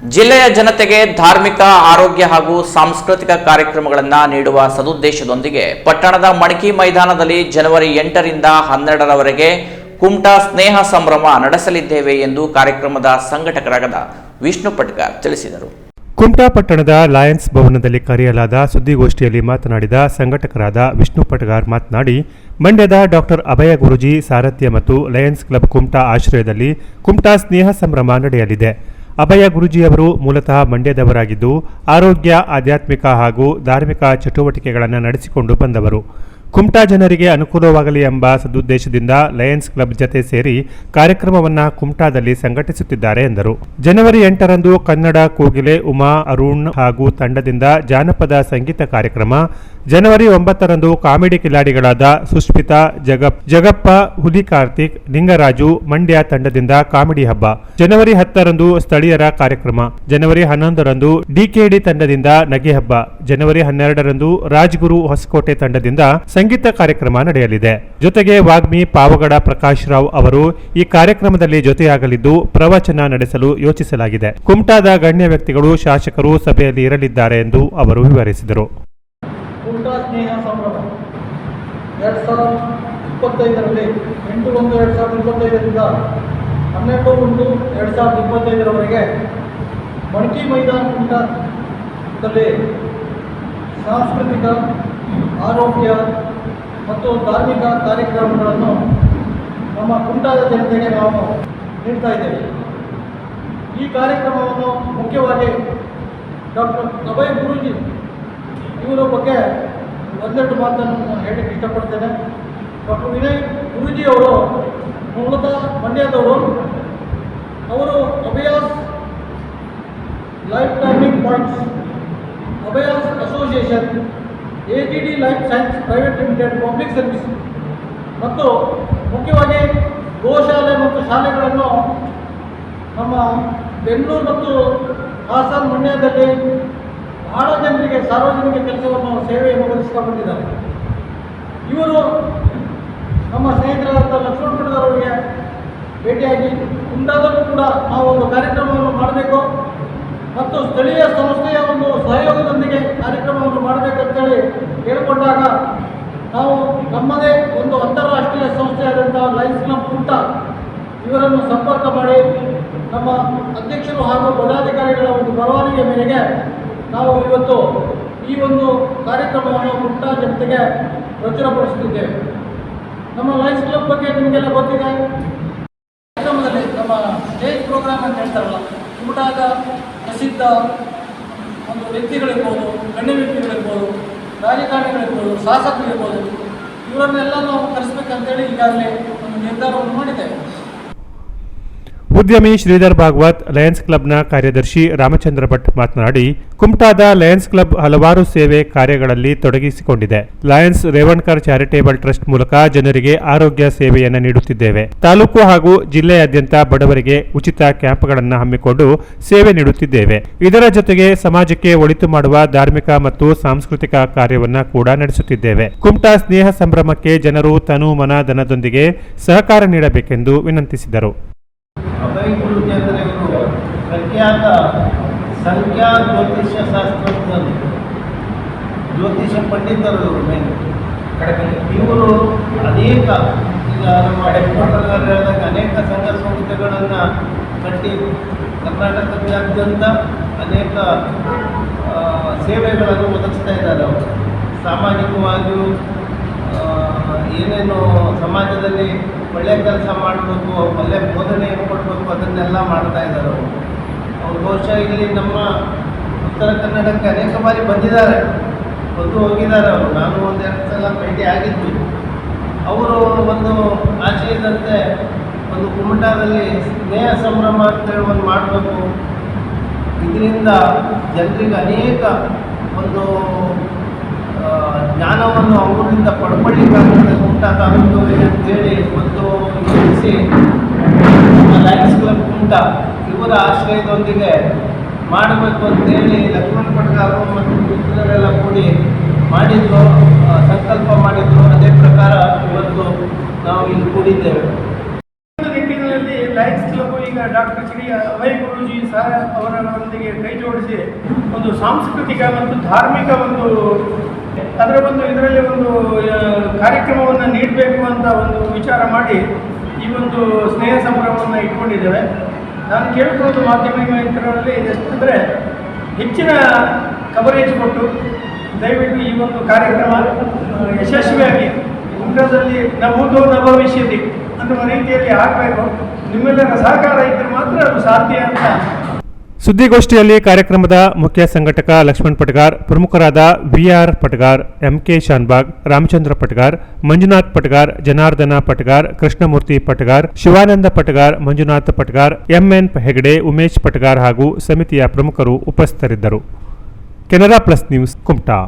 ಜಿಲ್ಲೆಯ ಜನತೆಗೆ ಧಾರ್ಮಿಕ, ಆರೋಗ್ಯ ಹಾಗೂ ಸಾಂಸ್ಕೃತಿಕ ಕಾರ್ಯಕ್ರಮಗಳನ್ನು ನೀಡುವ ಸದುದ್ದೇಶದೊಂದಿಗೆ ಪಟ್ಟಣದ ಮಣಕಿ ಮೈದಾನದಲ್ಲಿ ಜನವರಿ 8 ರಿಂದ 12ರವರೆಗೆ ಕುಮಟಾ ಸ್ನೇಹ ಸಂಭ್ರಮ ನಡೆಸಲಿದ್ದೇವೆ ಎಂದು ಕಾರ್ಯಕ್ರಮದ ಸಂಘಟಕರಾದ ವಿಷ್ಣು ಪಟ್ಕಾರ್ ತಿಳಿಸಿದರು. ಕುಮಟಾ ಪಟ್ಟಣದ ಲಯನ್ಸ್ ಭವನದಲ್ಲಿ ಕರೆಯಲಾದ ಸುದ್ದಿಗೋಷ್ಠಿಯಲ್ಲಿ ಮಾತನಾಡಿದ ಸಂಘಟಕರಾದ ವಿಷ್ಣು ಪಟ್ಕಾರ್ ಮಾತನಾಡಿ, ಮಂಡ್ಯದ ಡಾಕ್ಟರ್ ಅಭಯ ಗುರೂಜಿ ಸಾರಥ್ಯ ಮತ್ತು ಲಯನ್ಸ್ ಕ್ಲಬ್ ಕುಮಟಾ ಆಶ್ರಯದಲ್ಲಿ ಕುಮಟಾ ಸ್ನೇಹ ಸಂಭ್ರಮ ನಡೆಯಲಿದೆ. ಅಭಯ ಗುರೂಜಿಯವರು ಮೂಲತಃ ಮಂಡ್ಯದವರಾಗಿದ್ದು ಆರೋಗ್ಯ, ಆಧ್ಯಾತ್ಮಿಕ ಹಾಗೂ ಧಾರ್ಮಿಕ ಚಟುವಟಿಕೆಗಳನ್ನು ನಡೆಸಿಕೊಂಡು ಬಂದವರು. ಕುಮಟಾ ಜನರಿಗೆ ಅನುಕೂಲವಾಗಲಿ ಎಂಬ ಸದುದ್ದೇಶದಿಂದ ಲಯನ್ಸ್ ಕ್ಲಬ್ ಜತೆ ಸೇರಿ ಕಾರ್ಯಕ್ರಮವನ್ನು ಕುಮಟಾದಲ್ಲಿ ಸಂಘಟಿಸುತ್ತಿದ್ದಾರೆ ಎಂದರು. ಜನವರಿ 8ರಂದು ಕನ್ನಡ ಕೋಗಿಲೆ ಉಮಾ ಅರುಣ್ ಹಾಗೂ ತಂಡದಿಂದ ಜಾನಪದ ಸಂಗೀತ ಕಾರ್ಯಕ್ರಮ, ಜನವರಿ 9ರಂದು ಕಾಮಿಡಿ ಕಿಲಾಡಿಗಳಾದ ಸುಷ್ಮಿತಾ, ಜಗಪ್ಪ, ಹುಲಿ ಕಾರ್ತಿಕ್, ಲಿಂಗರಾಜು ಮಂಡ್ಯ ತಂಡದಿಂದ ಕಾಮಿಡಿ ಹಬ್ಬ, ಜನವರಿ 10ರಂದು ಸ್ಥಳೀಯರ ಕಾರ್ಯಕ್ರಮ, ಜನವರಿ 11ರಂದು ಡಿಕೆಡಿ ತಂಡದಿಂದ ನಗೆ ಹಬ್ಬ, ಜನವರಿ 12ರಂದು ರಾಜ್ಗುರು ಹೊಸಕೋಟೆ ತಂಡದಿಂದ ಸಂಗೀತ ಕಾರ್ಯಕ್ರಮ ನಡೆಯಲಿದೆ. ಜೊತೆಗೆ ವಾಗ್ಮಿ ಪಾವಗಡ ಪ್ರಕಾಶ್ ರಾವ್ ಅವರು ಈ ಕಾರ್ಯಕ್ರಮದಲ್ಲಿ ಜೊತೆಯಾಗಲಿದ್ದು ಪ್ರವಚನ ನಡೆಸಲು ಯೋಚಿಸಲಾಗಿದೆ. ಕುಮಟಾದ ಗಣ್ಯ ವ್ಯಕ್ತಿಗಳು, ಶಾಸಕರು ಸಭೆಯಲ್ಲಿ ಇರಲಿದ್ದಾರೆ ಎಂದು ಅವರು ವಿವರಿಸಿದರು. ಕುಮಟಾ ಸ್ನೇಹ ಸಂಭ್ರಮ 2025ರಲ್ಲಿ 8/1/2025ರಿಂದ 12/1/2025ರವರೆಗೆ ಮಣಕಿ ಮೈದಾನ ಕುಮಟಾದಲ್ಲಿ ಸಾಂಸ್ಕೃತಿಕ, ಆರೋಗ್ಯ ಮತ್ತು ಧಾರ್ಮಿಕ ಕಾರ್ಯಕ್ರಮಗಳನ್ನು ನಮ್ಮ ಕುಮಟಾದ ಜನತೆಗೆ ನಾವು ನೀಡ್ತಾ ಇದ್ದೇವೆ. ಈ ಕಾರ್ಯಕ್ರಮವನ್ನು ಮುಖ್ಯವಾಗಿ ಡಾಕ್ಟರ್ ಅಭಯ ಗುರೂಜಿ ಇವರ ಬಗ್ಗೆ ಒಂದೆರಡು ಮಾತನ್ನು ಹೇಳಕ್ಕೆ ಇಷ್ಟಪಡ್ತೇನೆ. ಡಾಕ್ಟರ್ ವಿನಯ್ ಗುರೂಜಿ ಅವರು ಮೂಲತಃ ಮಂಡ್ಯದವರು. ಅವರು Abhayas life turning points, Abhayas association, AGD life science private limited public service ಮತ್ತು ಮುಖ್ಯವಾಗಿ ಗೋಶಾಲೆ ಮತ್ತು ಶಾಲೆಗಳನ್ನು ನಮ್ಮ ಬೆಂಗಳೂರು ಮತ್ತು ಹಾಸನ, ಮಂಡ್ಯದಲ್ಲಿ ಬಹಳ ಜನರಿಗೆ ಸಾರ್ವಜನಿಕ ಕೆಲಸವನ್ನು ಸೇವೆಯನ್ನು ಒದಗಿಸ್ತಾ ಬಂದಿದ್ದಾರೆ. ಇವರು ನಮ್ಮ ಸ್ನೇಹಿತರಾದಂಥ ಲಕ್ಷ್ಮಣ ಪಟ್ಟದವರಿಗೆ ಭೇಟಿಯಾಗಿ ಕುಮಟಾದಲ್ಲೂ ಕೂಡ ನಾವು ಒಂದು ಕಾರ್ಯಕ್ರಮವನ್ನು ಮಾಡಬೇಕು ಮತ್ತು ಸ್ಥಳೀಯ ಸಂಸ್ಥೆಯ ಒಂದು ಸಹಯೋಗದೊಂದಿಗೆ ಕಾರ್ಯಕ್ರಮವನ್ನು ಮಾಡಬೇಕಂತೇಳಿ ಹೇಳಿಕೊಂಡಾಗ ನಾವು ನಮ್ಮದೇ ಒಂದು ಅಂತಾರಾಷ್ಟ್ರೀಯ ಸಂಸ್ಥೆಯಾದಂಥ ಲಯನ್ಸ್ ಕ್ಲಬ್ ಕುಮಟಾ ಇವರನ್ನು ಸಂಪರ್ಕ ಮಾಡಿ ನಮ್ಮ ಅಧ್ಯಕ್ಷರು ಹಾಗೂ ಪದಾಧಿಕಾರಿಗಳ ಒಂದು ಪರವಾನಗಿ ಮೇರೆಗೆ ನಾವು ಇವತ್ತು ಈ ಒಂದು ಕಾರ್ಯಕ್ರಮವನ್ನು ಕುಮಟಾ ಜನತೆಗೆ ಪ್ರಚುರಪಡಿಸುತ್ತಿದ್ದೇವೆ. ನಮ್ಮ ಲಯನ್ಸ್ ಕ್ಲಬ್ ಬಗ್ಗೆ ನಿಮಗೆಲ್ಲ ಗೊತ್ತಿದೆ. ಕಾರ್ಯಕ್ರಮದಲ್ಲಿ ನಮ್ಮ ಸ್ಟೇಜ್ ಪ್ರೋಗ್ರಾಮ್ ಅಂತ ಹೇಳ್ತಾರಲ್ಲ, ಕುಮಟಾದ ಪ್ರಸಿದ್ಧ ಒಂದು ವ್ಯಕ್ತಿಗಳಿರ್ಬೋದು, ಗಣ್ಯ ವ್ಯಕ್ತಿಗಳಿರ್ಬೋದು, ರಾಜಕಾರಣಿಗಳಿರ್ಬೋದು, ಶಾಸಕರಿರ್ಬೋದು, ಇವರನ್ನೆಲ್ಲ ನಾವು ಕರೆಸಬೇಕಂತೇಳಿ ಈಗಾಗಲೇ ಒಂದು ನಿರ್ಧಾರವನ್ನು ಮಾಡಿದ್ದೇವೆ. ಉದ್ಯಮಿ ಶ್ರೀಧರ್ ಭಾಗವತ್, ಲಯನ್ಸ್ ಕ್ಲಬ್ನ ಕಾರ್ಯದರ್ಶಿ ರಾಮಚಂದ್ರ ಭಟ್ ಮಾತನಾಡಿ, ಕುಮಟಾದ ಲಯನ್ಸ್ ಕ್ಲಬ್ ಹಲವಾರು ಸೇವೆ ಕಾರ್ಯಗಳಲ್ಲಿ ತೊಡಗಿಸಿಕೊಂಡಿದೆ. ಲಯನ್ಸ್ ರೇವಣ್ಕರ್ ಚಾರಿಟೇಬಲ್ ಟ್ರಸ್ಟ್ ಮೂಲಕ ಜನರಿಗೆ ಆರೋಗ್ಯ ಸೇವೆಯನ್ನು ನೀಡುತ್ತಿದ್ದೇವೆ. ತಾಲೂಕು ಹಾಗೂ ಜಿಲ್ಲೆಯಾದ್ಯಂತ ಬಡವರಿಗೆ ಉಚಿತ ಕ್ಯಾಂಪ್ಗಳನ್ನು ಹಮ್ಮಿಕೊಂಡು ಸೇವೆ ನೀಡುತ್ತಿದ್ದೇವೆ. ಇದರ ಜೊತೆಗೆ ಸಮಾಜಕ್ಕೆ ಒಳಿತು ಮಾಡುವ ಧಾರ್ಮಿಕ ಮತ್ತು ಸಾಂಸ್ಕೃತಿಕ ಕಾರ್ಯವನ್ನು ಕೂಡ ನಡೆಸುತ್ತಿದ್ದೇವೆ. ಕುಮಟಾ ಸ್ನೇಹ ಸಂಭ್ರಮಕ್ಕೆ ಜನರು ತನು ಮನ ಧನದೊಂದಿಗೆ ಸಹಕಾರ ನೀಡಬೇಕೆಂದು ವಿನಂತಿಸಿದರು. ಅಭಯ ಗುರೂಜಿ ಅಂದರೆ ಇವರು ಪ್ರಖ್ಯಾತ ಸಂಖ್ಯಾ ಜ್ಯೋತಿಷ್ಯ ಶಾಸ್ತ್ರದಲ್ಲಿ ಜ್ಯೋತಿಷ್ಯ ಪಂಡಿತರು. ಇವರು ಅನೇಕ, ಈಗ ನಮ್ಮ ಹೆಡ್ಕ್ವಾರ್ಟರ್ ಹೇಳಿದಾಗ ಅನೇಕ ಸಂಘ ಸಂಸ್ಥೆಗಳನ್ನು ಕಟ್ಟಿ ಕರ್ನಾಟಕದಾದ್ಯಂತ ಅನೇಕ ಸೇವೆಗಳನ್ನು ಒದಗಿಸ್ತಾ ಇದ್ದಾರೆ. ಅವರು ಸಾಮಾಜಿಕವಾಗಿಯೂ ಏನೇನು ಸಮಾಜದಲ್ಲಿ ಒಳ್ಳೆಯ ಕೆಲಸ ಮಾಡಬೇಕು, ಒಳ್ಳೆಯ ಬೋಧನೆ ಕೊಡಬೇಕು, ಅದನ್ನೆಲ್ಲ ಮಾಡ್ತಾ ಇದ್ದಾರೆ. ಅವರು ಬಹುಶಃ ಇಲ್ಲಿ ನಮ್ಮ ಉತ್ತರ ಕನ್ನಡಕ್ಕೆ ಅನೇಕ ಬಾರಿ ಬಂದಿದ್ದಾರೆ, ಬಂದು ಹೋಗಿದ್ದಾರೆ. ಅವರು ನಾನು 1-2 ಸಲ ಭೇಟಿ ಆಗಿದ್ದು. ಅವರು ಒಂದು ಆಶಯದಂತೆ ಒಂದು ಕುಮಟಾದಲ್ಲಿ ಸ್ನೇಹ ಸಂಭ್ರಮ ಅಂತೇಳಿ ಒಂದು ಮಾಡಬೇಕು, ಇದರಿಂದ ಜನರಿಗೆ ಅನೇಕ ಒಂದು ಜ್ಞಾನವನ್ನು ಅವರಿಂದ ಪಡ್ಕೊಳ್ಳಿಕ್ಕಾಗ್ತದೆ ಕುಮಟಾ ತಾಲೂಕವರಿಗೆ ಅಂತೇಳಿ ಒಂದು ಯೋಚಿಸಿ ಲಯನ್ಸ್ ಕ್ಲಬ್ ಕುಮಟಾ ಇವರ ಆಶ್ರಯದೊಂದಿಗೆ ಮಾಡಬೇಕು ಅಂತೇಳಿ ಲಕ್ಷ್ಮಣ ಪಟ್ಕಾರ್ ಮತ್ತು ಮಿತ್ರರೆಲ್ಲ ಕೂಡಿ ಮಾಡಿದ್ರು, ಸಂಕಲ್ಪ ಮಾಡಿದ್ರು. ಅದೇ ಪ್ರಕಾರ ಇವತ್ತು ನಾವು ಇಲ್ಲಿ ಕೂಡಿದ್ದೇವೆ. ನಿಟ್ಟಿನಲ್ಲಿ ಲಯನ್ಸ್ ಕ್ಲಬ್ ಈಗ ಡಾಕ್ಟರ್ ಶ್ರೀ ಅಭಯ ಗುರೂಜಿ ಸರ್ ಅವರೊಂದಿಗೆ ಕೈ ಜೋಡಿಸಿ ಒಂದು ಸಾಂಸ್ಕೃತಿಕ ಮತ್ತು ಧಾರ್ಮಿಕ ಅದರ ಇದರಲ್ಲಿ ಕಾರ್ಯಕ್ರಮವನ್ನು ನೀಡಬೇಕು ಅಂತ ವಿಚಾರ ಮಾಡಿ ಈ ಸ್ನೇಹ ಸಂಭ್ರಮವನ್ನು ಇಟ್ಕೊಂಡಿದ್ದೇವೆ. ನಾನು ಕೇಳ್ಕೊಳ್ಳೋದು ಮಾಧ್ಯಮ ಮಿತ್ರರಲ್ಲಿ ಎಷ್ಟಂದರೆ ಹೆಚ್ಚಿನ ಕವರೇಜ್ ಕೊಟ್ಟು ದಯವಿಟ್ಟು ಈ ಕಾರ್ಯಕ್ರಮ ಯಶಸ್ವಿಯಾಗಿ ಕುಮಟಾದಲ್ಲಿ ನಮ್ಮದು ನಭವಿಷ್ಯತಿ ಅನ್ನುವ ರೀತಿಯಲ್ಲಿ ಆಗಬೇಕು. ನಿಮ್ಮೆಲ್ಲರ ಸಹಕಾರ ಇದ್ದರೆ ಮಾತ್ರ ಅದು ಸಾಧ್ಯ ಅಂತ. ಸುದ್ದಿಗೋಷ್ಠಿಯಲ್ಲಿ ಕಾರ್ಯಕ್ರಮದ ಮುಖ್ಯ ಸಂಘಟಕ ಲಕ್ಷ್ಮಣ್ ಪಟ್ಗಾರ್, ಪ್ರಮುಖರಾದ VR Patgar, MK Shanbhag, Ramachandra Patgar, Manjunath Patgar, Janardana Patgar, Krishnamurthy Patgar, Shivananda Patgar, Manjunath Patgar, MN Hegde, Umesh Patgar ಹಾಗೂ ಸಮಿತಿಯ ಪ್ರಮುಖರು ಉಪಸ್ಥಿತರಿದ್ದರು. Canara plus news, Kumta.